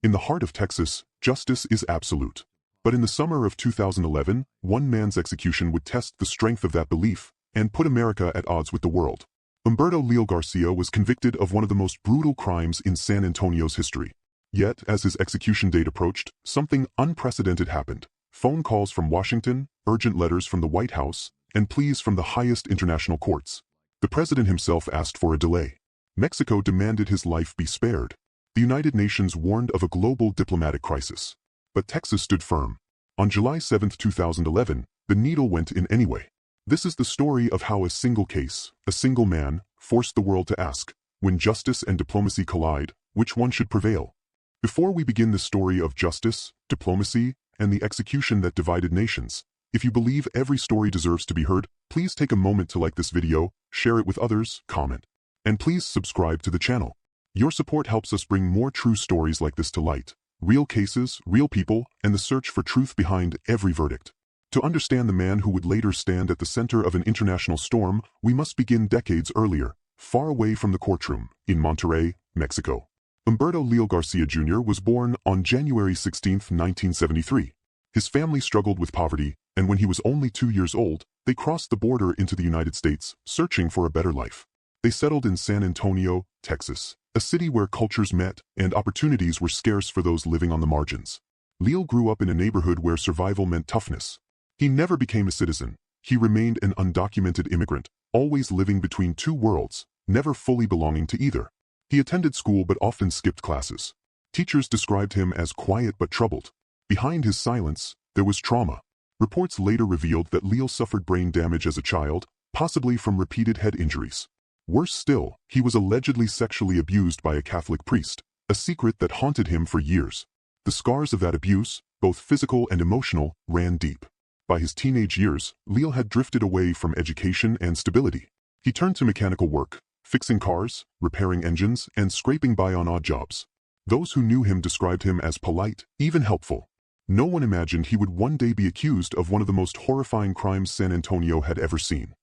In the heart of Texas, justice is absolute. But in the summer of 2011, one man's execution would test the strength of that belief and put America at odds with the world. Humberto Leal Garcia was convicted of one of the most brutal crimes in San Antonio's history. Yet, as his execution date approached, something unprecedented happened. Phone calls from Washington, urgent letters from the White House, and pleas from the highest international courts. The president himself asked for a delay. Mexico demanded his life be spared. The United Nations warned of a global diplomatic crisis. But Texas stood firm. On July 7, 2011, the needle went in anyway. This is the story of how a single case, a single man, forced the world to ask, when justice and diplomacy collide, which one should prevail? Before we begin the story of justice, diplomacy, and the execution that divided nations, if you believe every story deserves to be heard, please take a moment to like this video, share it with others, comment, and please subscribe to the channel. Your support helps us bring more true stories like this to light. Real cases, real people, and the search for truth behind every verdict. To understand the man who would later stand at the center of an international storm, we must begin decades earlier, far away from the courtroom, in Monterrey, Mexico. Humberto Leal Garcia Jr. was born on January 16, 1973. His family struggled with poverty, and when he was only 2 years old, they crossed the border into the United States, searching for a better life. They settled in San Antonio, Texas, a city where cultures met and opportunities were scarce for those living on the margins. Leal grew up in a neighborhood where survival meant toughness. He never became a citizen. He remained an undocumented immigrant, always living between two worlds, never fully belonging to either. He attended school but often skipped classes. Teachers described him as quiet but troubled. Behind his silence, there was trauma. Reports later revealed that Leal suffered brain damage as a child, possibly from repeated head injuries. Worse still, he was allegedly sexually abused by a Catholic priest, a secret that haunted him for years. The scars of that abuse, both physical and emotional, ran deep. By his teenage years, Leal had drifted away from education and stability. He turned to mechanical work, fixing cars, repairing engines, and scraping by on odd jobs. Those who knew him described him as polite, even helpful. No one imagined he would one day be accused of one of the most horrifying crimes San Antonio had ever seen.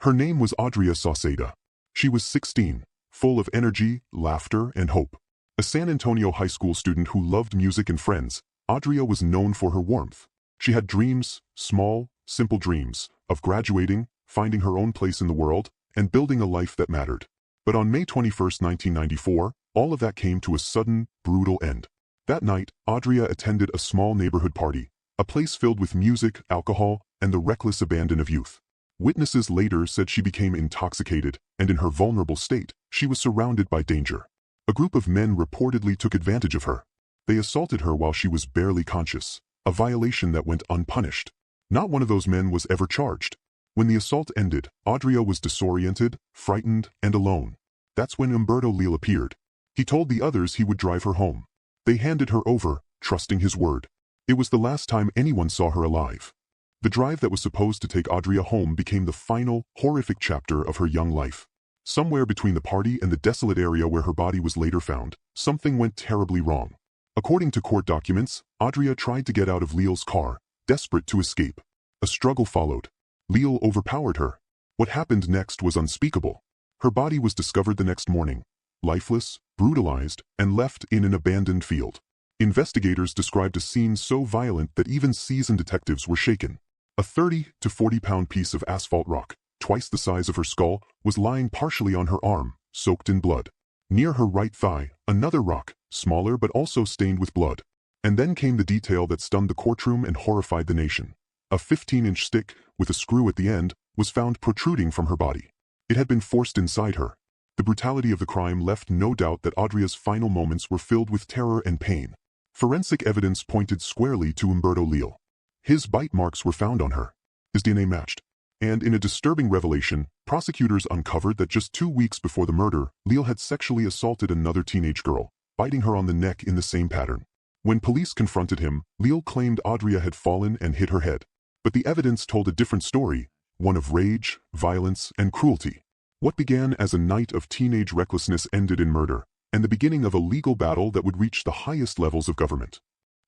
Her name was Adria Sauceda. She was 16, full of energy, laughter, and hope. A San Antonio high school student who loved music and friends, Adria was known for her warmth. She had dreams, small, simple dreams, of graduating, finding her own place in the world, and building a life that mattered. But on May 21, 1994, all of that came to a sudden, brutal end. That night, Adria attended a small neighborhood party, a place filled with music, alcohol, and the reckless abandon of youth. Witnesses later said she became intoxicated, and in her vulnerable state, she was surrounded by danger. A group of men reportedly took advantage of her. They assaulted her while she was barely conscious, a violation that went unpunished. Not one of those men was ever charged. When the assault ended, Adria was disoriented, frightened, and alone. That's when Humberto Leal appeared. He told the others he would drive her home. They handed her over, trusting his word. It was the last time anyone saw her alive. The drive that was supposed to take Adria home became the final, horrific chapter of her young life. Somewhere between the party and the desolate area where her body was later found, something went terribly wrong. According to court documents, Adria tried to get out of Leal's car, desperate to escape. A struggle followed. Leal overpowered her. What happened next was unspeakable. Her body was discovered the next morning, lifeless, brutalized, and left in an abandoned field. Investigators described a scene so violent that even seasoned detectives were shaken. A 30 to 40-pound piece of asphalt rock, twice the size of her skull, was lying partially on her arm, soaked in blood. Near her right thigh, another rock, smaller but also stained with blood. And then came the detail that stunned the courtroom and horrified the nation. A 15-inch stick, with a screw at the end, was found protruding from her body. It had been forced inside her. The brutality of the crime left no doubt that Adria's final moments were filled with terror and pain. Forensic evidence pointed squarely to Humberto Leal. His bite marks were found on her. His DNA matched. And in a disturbing revelation, prosecutors uncovered that just 2 weeks before the murder, Leal had sexually assaulted another teenage girl, biting her on the neck in the same pattern. When police confronted him, Leal claimed Adria had fallen and hit her head. But the evidence told a different story, one of rage, violence, and cruelty. What began as a night of teenage recklessness ended in murder, and the beginning of a legal battle that would reach the highest levels of government.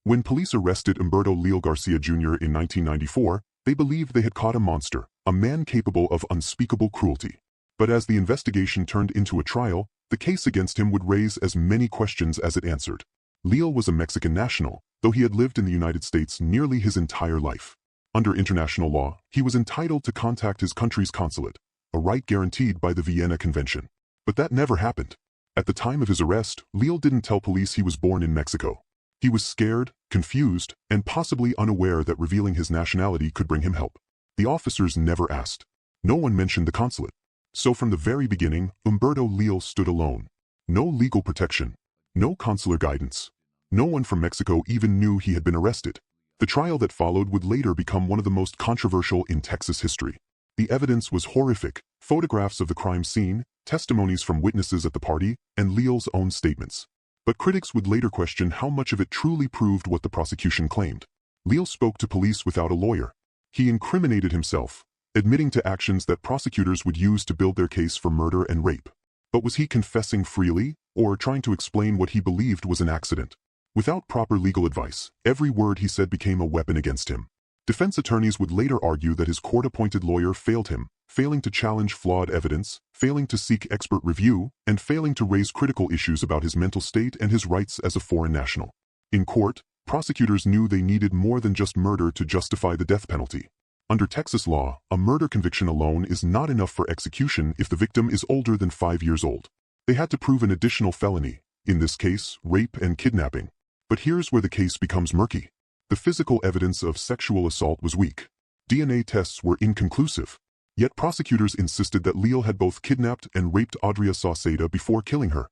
When police arrested Humberto Leal Garcia Jr. in 1994, they believed they had caught a monster, a man capable of unspeakable cruelty. But as the investigation turned into a trial, the case against him would raise as many questions as it answered. Leal was a Mexican national, though he had lived in the United States nearly his entire life. Under international law, he was entitled to contact his country's consulate, a right guaranteed by the Vienna Convention. But that never happened. At the time of his arrest, Leal didn't tell police he was born in Mexico. He was scared, confused, and possibly unaware that revealing his nationality could bring him help. The officers never asked. No one mentioned the consulate. So from the very beginning, Humberto Leal stood alone. No legal protection. No consular guidance. No one from Mexico even knew he had been arrested. The trial that followed would later become one of the most controversial in Texas history. The evidence was horrific: photographs of the crime scene, testimonies from witnesses at the party, and Leal's own statements. But critics would later question how much of it truly proved what the prosecution claimed. Leal spoke to police without a lawyer. He incriminated himself, admitting to actions that prosecutors would use to build their case for murder and rape. But was he confessing freely, or trying to explain what he believed was an accident? Without proper legal advice, every word he said became a weapon against him. Defense attorneys would later argue that his court-appointed lawyer failed him, failing to challenge flawed evidence, failing to seek expert review, and failing to raise critical issues about his mental state and his rights as a foreign national. In court, prosecutors knew they needed more than just murder to justify the death penalty. Under Texas law, a murder conviction alone is not enough for execution if the victim is older than 5 years old. They had to prove an additional felony, in this case, rape and kidnapping. But here's where the case becomes murky. The physical evidence of sexual assault was weak. DNA tests were inconclusive. Yet prosecutors insisted that Leal had both kidnapped and raped Adria Sauceda before killing her.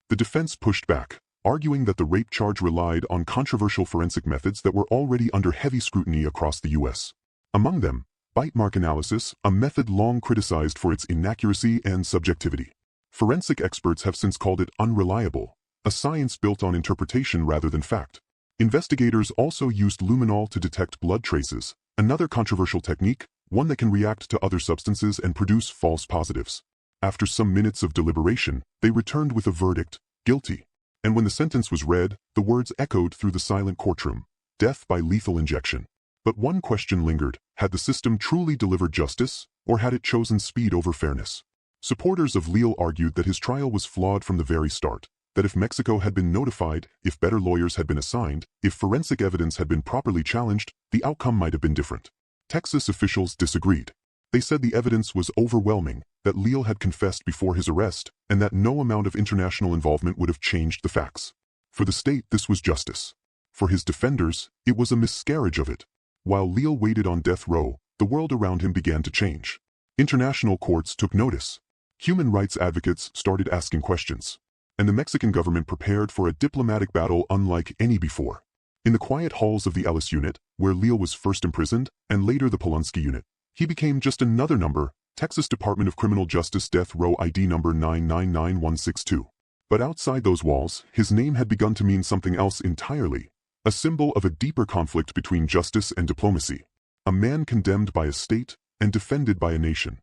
The defense pushed back, arguing that the rape charge relied on controversial forensic methods that were already under heavy scrutiny across the U.S. Among them, bite mark analysis, a method long criticized for its inaccuracy and subjectivity. Forensic experts have since called it unreliable, a science built on interpretation rather than fact. Investigators also used luminol to detect blood traces, another controversial technique, one that can react to other substances and produce false positives. After some minutes of deliberation, they returned with a verdict: guilty. And when the sentence was read, the words echoed through the silent courtroom: death by lethal injection. But one question lingered: had the system truly delivered justice, or had it chosen speed over fairness? Supporters of Leal argued that his trial was flawed from the very start, that if Mexico had been notified, if better lawyers had been assigned, if forensic evidence had been properly challenged, the outcome might have been different. Texas officials disagreed. They said the evidence was overwhelming, that Leal had confessed before his arrest, and that no amount of international involvement would have changed the facts. For the state, this was justice. For his defenders, it was a miscarriage of it. While Leal waited on death row, the world around him began to change. International courts took notice. Human rights advocates started asking questions. And the Mexican government prepared for a diplomatic battle unlike any before. In the quiet halls of the Ellis Unit, where Leal was first imprisoned, and later the Polunsky Unit, he became just another number: Texas Department of Criminal Justice Death Row ID number 999162. But outside those walls, his name had begun to mean something else entirely, a symbol of a deeper conflict between justice and diplomacy. A man condemned by a state and defended by a nation.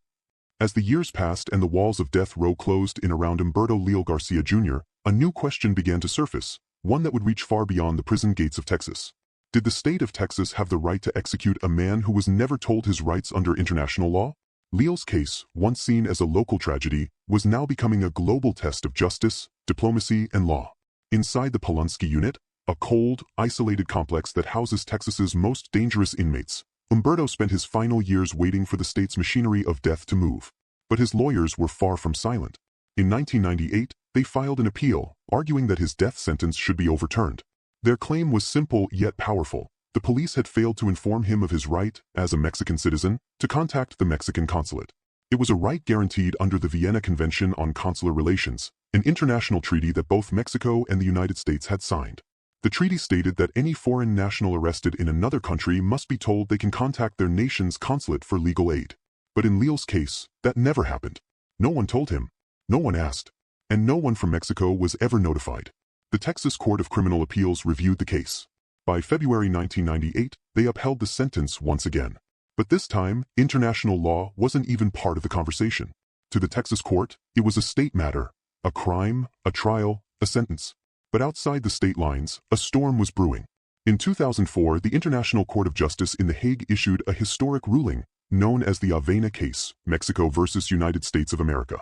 As the years passed and the walls of death row closed in around Humberto Leal Garcia Jr., a new question began to surface, one that would reach far beyond the prison gates of Texas. Did the state of Texas have the right to execute a man who was never told his rights under international law? Leal's case, once seen as a local tragedy, was now becoming a global test of justice, diplomacy, and law. Inside the Polunsky Unit, a cold, isolated complex that houses Texas's most dangerous inmates, Humberto spent his final years waiting for the state's machinery of death to move. But his lawyers were far from silent. In 1998, they filed an appeal, arguing that his death sentence should be overturned. Their claim was simple yet powerful. The police had failed to inform him of his right, as a Mexican citizen, to contact the Mexican consulate. It was a right guaranteed under the Vienna Convention on Consular Relations, an international treaty that both Mexico and the United States had signed. The treaty stated that any foreign national arrested in another country must be told they can contact their nation's consulate for legal aid. But in Leal's case, that never happened. No one told him. No one asked. And no one from Mexico was ever notified. The Texas Court of Criminal Appeals reviewed the case. By February 1998, they upheld the sentence once again. But this time, international law wasn't even part of the conversation. To the Texas court, it was a state matter. A crime, a trial, a sentence. But outside the state lines, a storm was brewing. In 2004, the International Court of Justice in The Hague issued a historic ruling, known as the Vienna case, Mexico versus United States of America.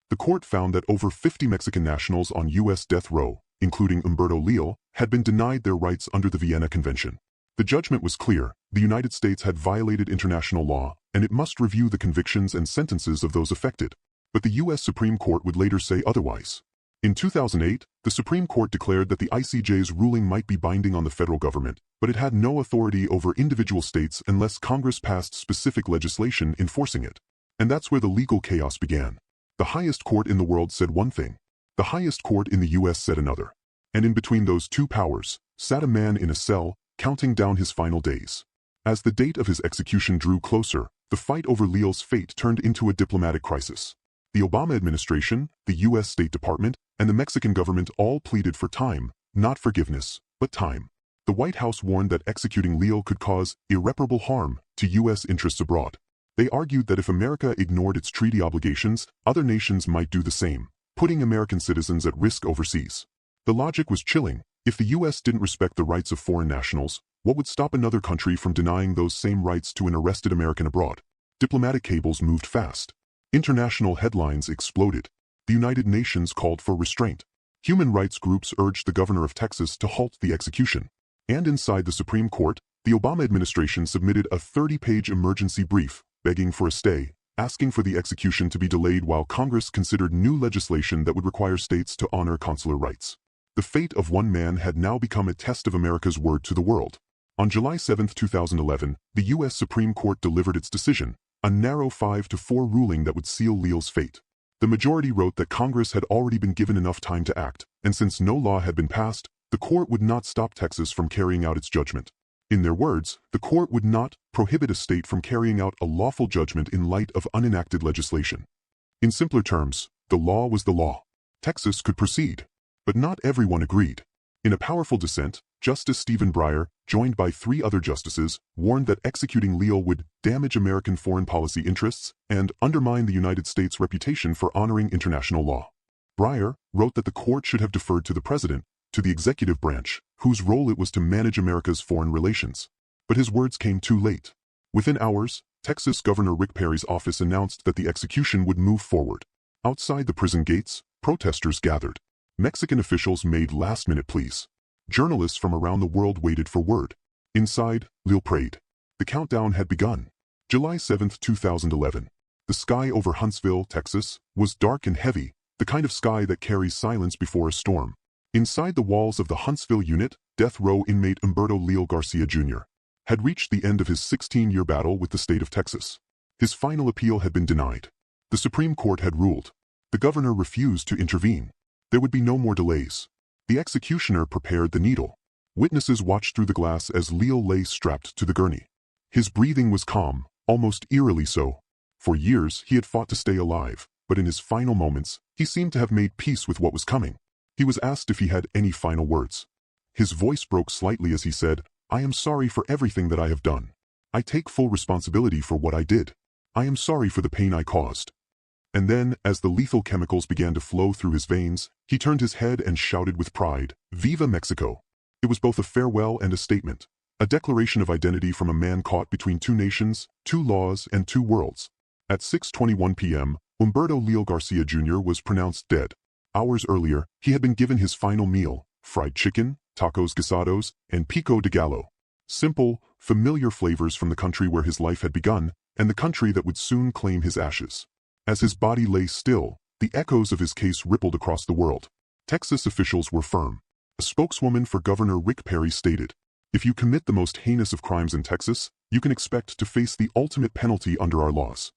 The court found that over 50 Mexican nationals on U.S. death row, including Humberto Leal, had been denied their rights under the Vienna Convention. The judgment was clear: the United States had violated international law, and it must review the convictions and sentences of those affected. But the U.S. Supreme Court would later say otherwise. In 2008, the Supreme Court declared that the ICJ's ruling might be binding on the federal government, but it had no authority over individual states unless Congress passed specific legislation enforcing it. And that's where the legal chaos began. The highest court in the world said one thing. The highest court in the U.S. said another. And in between those two powers, sat a man in a cell, counting down his final days. As the date of his execution drew closer, the fight over Leal's fate turned into a diplomatic crisis. The Obama administration, the U.S. State Department, and the Mexican government all pleaded for time, not forgiveness, but time. The White House warned that executing Leal could cause irreparable harm to U.S. interests abroad. They argued that if America ignored its treaty obligations, other nations might do the same, putting American citizens at risk overseas. The logic was chilling. If the U.S. didn't respect the rights of foreign nationals, what would stop another country from denying those same rights to an arrested American abroad? Diplomatic cables moved fast. International headlines exploded. The United Nations called for restraint. Human rights groups urged the governor of Texas to halt the execution. And inside the Supreme Court, the Obama administration submitted a 30-page emergency brief, begging for a stay, asking for the execution to be delayed while Congress considered new legislation that would require states to honor consular rights. The fate of one man had now become a test of America's word to the world. On July 7, 2011, the U.S. Supreme Court delivered its decision, a narrow 5-4 ruling that would seal Leal's fate. The majority wrote that Congress had already been given enough time to act, and since no law had been passed, the court would not stop Texas from carrying out its judgment. In their words, the court would not prohibit a state from carrying out a lawful judgment in light of unenacted legislation. In simpler terms, the law was the law. Texas could proceed. But not everyone agreed. In a powerful dissent, Justice Stephen Breyer, joined by 3 other justices, warned that executing Leal would damage American foreign policy interests and undermine the United States' reputation for honoring international law. Breyer wrote that the court should have deferred to the president, to the executive branch, whose role it was to manage America's foreign relations. But his words came too late. Within hours, Texas Governor Rick Perry's office announced that the execution would move forward. Outside the prison gates, protesters gathered. Mexican officials made last-minute pleas. Journalists from around the world waited for word. Inside, Leal prayed. The countdown had begun. July 7, 2011. The sky over Huntsville, Texas, was dark and heavy, the kind of sky that carries silence before a storm. Inside the walls of the Huntsville unit, death row inmate Humberto Leal Garcia Jr. had reached the end of his 16-year battle with the state of Texas. His final appeal had been denied. The Supreme Court had ruled. The governor refused to intervene. There would be no more delays. The executioner prepared the needle. Witnesses watched through the glass as Leal lay strapped to the gurney. His breathing was calm, almost eerily so. For years, he had fought to stay alive, but in his final moments, he seemed to have made peace with what was coming. He was asked if he had any final words. His voice broke slightly as he said, "I am sorry for everything that I have done. I take full responsibility for what I did. I am sorry for the pain I caused." And then, as the lethal chemicals began to flow through his veins, he turned his head and shouted with pride, "Viva Mexico!" It was both a farewell and a statement, a declaration of identity from a man caught between 2 nations, 2 laws, and 2 worlds. At 6:21 p.m., Humberto Leal Garcia Jr. was pronounced dead. Hours earlier, he had been given his final meal, fried chicken, tacos guisados, and pico de gallo. Simple, familiar flavors from the country where his life had begun, and the country that would soon claim his ashes. As his body lay still, the echoes of his case rippled across the world. Texas officials were firm. A spokeswoman for Governor Rick Perry stated, "If you commit the most heinous of crimes in Texas, you can expect to face the ultimate penalty under our laws."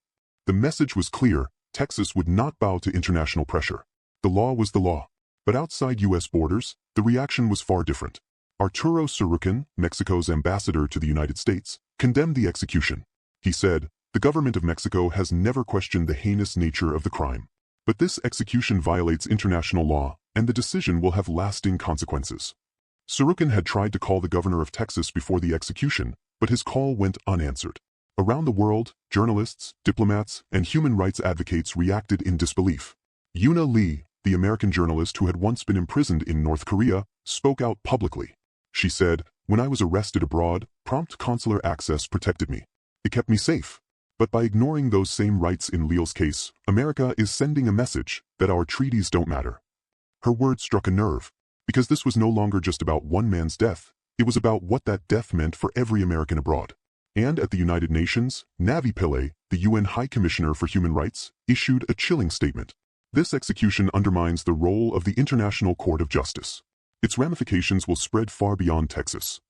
The message was clear: Texas would not bow to international pressure. The law was the law. But outside U.S. borders, the reaction was far different. Arturo Sorokin, Mexico's ambassador to the United States, condemned the execution. He said, "The government of Mexico has never questioned the heinous nature of the crime. But this execution violates international law, and the decision will have lasting consequences." Sorokin had tried to call the governor of Texas before the execution, but his call went unanswered. Around the world, journalists, diplomats, and human rights advocates reacted in disbelief. Yuna Lee, the American journalist who had once been imprisoned in North Korea, spoke out publicly. She said, "When I was arrested abroad, prompt consular access protected me. It kept me safe. But by ignoring those same rights in Leal's case, America is sending a message that our treaties don't matter." Her words struck a nerve. Because this was no longer just about one man's death, it was about what that death meant for every American abroad. And at the United Nations, Navi Pillay, the UN High Commissioner for Human Rights, issued a chilling statement. This execution undermines the role of the International Court of Justice. Its ramifications will spread far beyond Texas.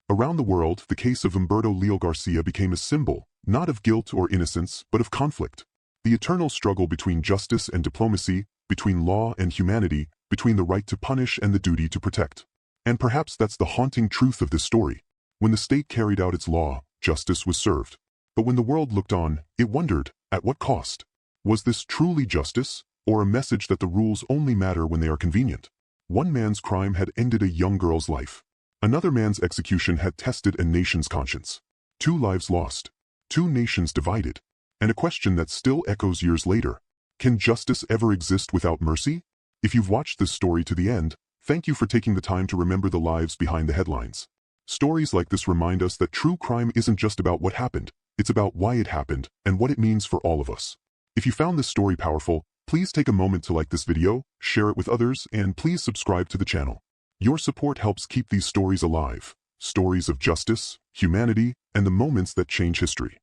Around the world, the case of Humberto Leal Garcia became a symbol, not of guilt or innocence, but of conflict. The eternal struggle between justice and diplomacy, between law and humanity, between the right to punish and the duty to protect. And perhaps that's the haunting truth of this story. When the state carried out its law, justice was served. But when the world looked on, it wondered, at what cost? Was this truly justice, or a message that the rules only matter when they are convenient? One man's crime had ended a young girl's life. Another man's execution had tested a nation's conscience. 2 lives lost. 2 nations divided. And a question that still echoes years later. Can justice ever exist without mercy? If you've watched this story to the end, thank you for taking the time to remember the lives behind the headlines. Stories like this remind us that true crime isn't just about what happened, it's about why it happened and what it means for all of us. If you found this story powerful, please take a moment to like this video, share it with others, and please subscribe to the channel. Your support helps keep these stories alive. Stories of justice, humanity, and the moments that change history.